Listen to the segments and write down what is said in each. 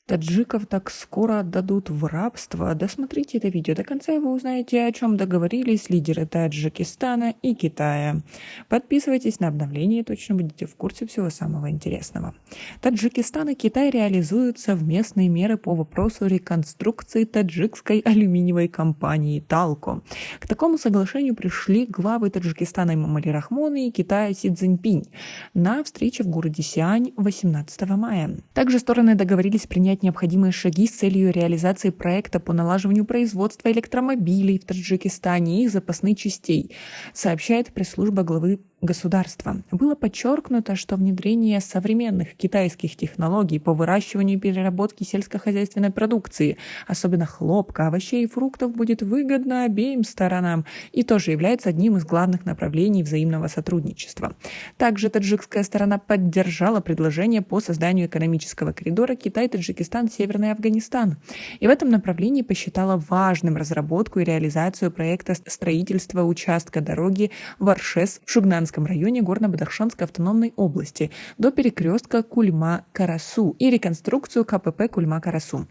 Таджиков так скоро отдадут в рабство. Досмотрите это видео до конца, и вы узнаете, о чем договорились лидеры Таджикистана и Китая. Подписывайтесь на обновления, точно будете в курсе всего самого интересного. Таджикистан и Китай реализуют совместные меры по вопросу реконструкции таджикской алюминиевой компании «Талко». К такому соглашению пришли главы Таджикистана Эмомали Рахмон и Китая Си Цзиньпинь на встрече в городе Сиань 18 мая. Также стороны договорились принять необходимые шаги с целью реализации проекта по налаживанию производства электромобилей в Таджикистане и их запасных частей, сообщает пресс-служба главы государства. Было подчеркнуто, что внедрение современных китайских технологий по выращиванию и переработке сельскохозяйственной продукции, особенно хлопка, овощей и фруктов, будет выгодно обеим сторонам и тоже является одним из главных направлений взаимного сотрудничества. Также таджикская сторона поддержала предложение по созданию экономического коридора Китай-Таджикистан, Северный Афганистан. И в этом направлении посчитала важным разработку и реализацию проекта строительства участка дороги Варшес в Шугнанском районе Горно-Бадахшанской автономной области до перекрестка Кульма-Карасу и реконструкцию КПП Кульма-Карасу.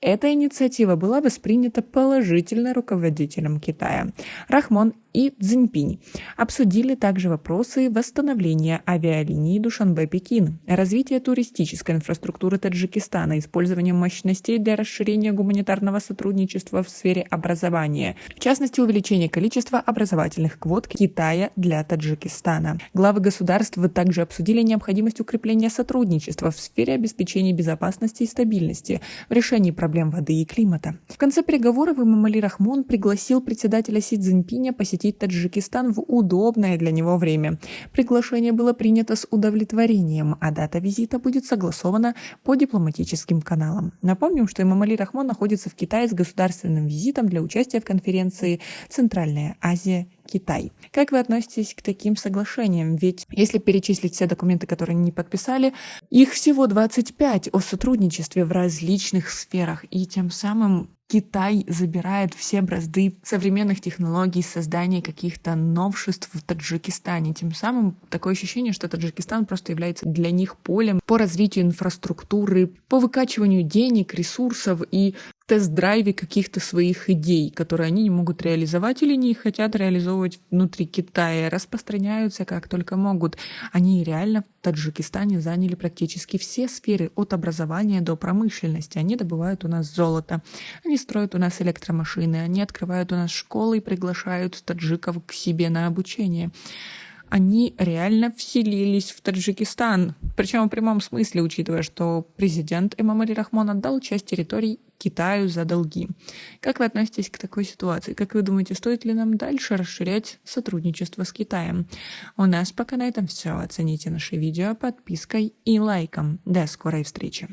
Эта инициатива была воспринята положительно руководителем Китая. Рахмон и Цзиньпинь обсудили также вопросы восстановления авиалинии Душанбе-Пекин, развития туристической инфраструктуры Таджикистана, использования мощностей для расширения гуманитарного сотрудничества в сфере образования, в частности, увеличение количества образовательных квот Китая для Таджикистана. Главы государств также обсудили необходимость укрепления сотрудничества в сфере обеспечения безопасности и стабильности, в решении проблем воды и климата. В конце переговоров Эмомали Рахмон пригласил председателя Си Цзиньпиня посетить Таджикистан в удобное для него время. Приглашение было принято с удовлетворением, а дата визита будет согласована по дипломатическим каналам. Напомним, что Эмомали Рахмон находится в Китае с государственным визитом для участия в конференции «Центральная Азия. Китай». Как вы относитесь к таким соглашениям? Ведь если перечислить все документы, которые они не подписали, их всего 25 о сотрудничестве в различных сферах, и тем самым Китай забирает все бразды современных технологий, создания каких-то новшеств в Таджикистане. Тем самым такое ощущение, что Таджикистан просто является для них полем по развитию инфраструктуры, по выкачиванию денег, ресурсов и тест-драйве каких-то своих идей, которые они не могут реализовать или не хотят реализовывать внутри Китая, распространяются как только могут. Они реально в Таджикистане заняли практически все сферы от образования до промышленности. Они добывают у нас золото, они строят у нас электромашины, они открывают у нас школы и приглашают таджиков к себе на обучение. Они реально вселились в Таджикистан, причем в прямом смысле, учитывая, что президент Эмомали Рахмон отдал часть территорий Китаю за долги. Как вы относитесь к такой ситуации? Как вы думаете, стоит ли нам дальше расширять сотрудничество с Китаем? У нас пока на этом все. Оцените наше видео подпиской и лайком. До скорой встречи!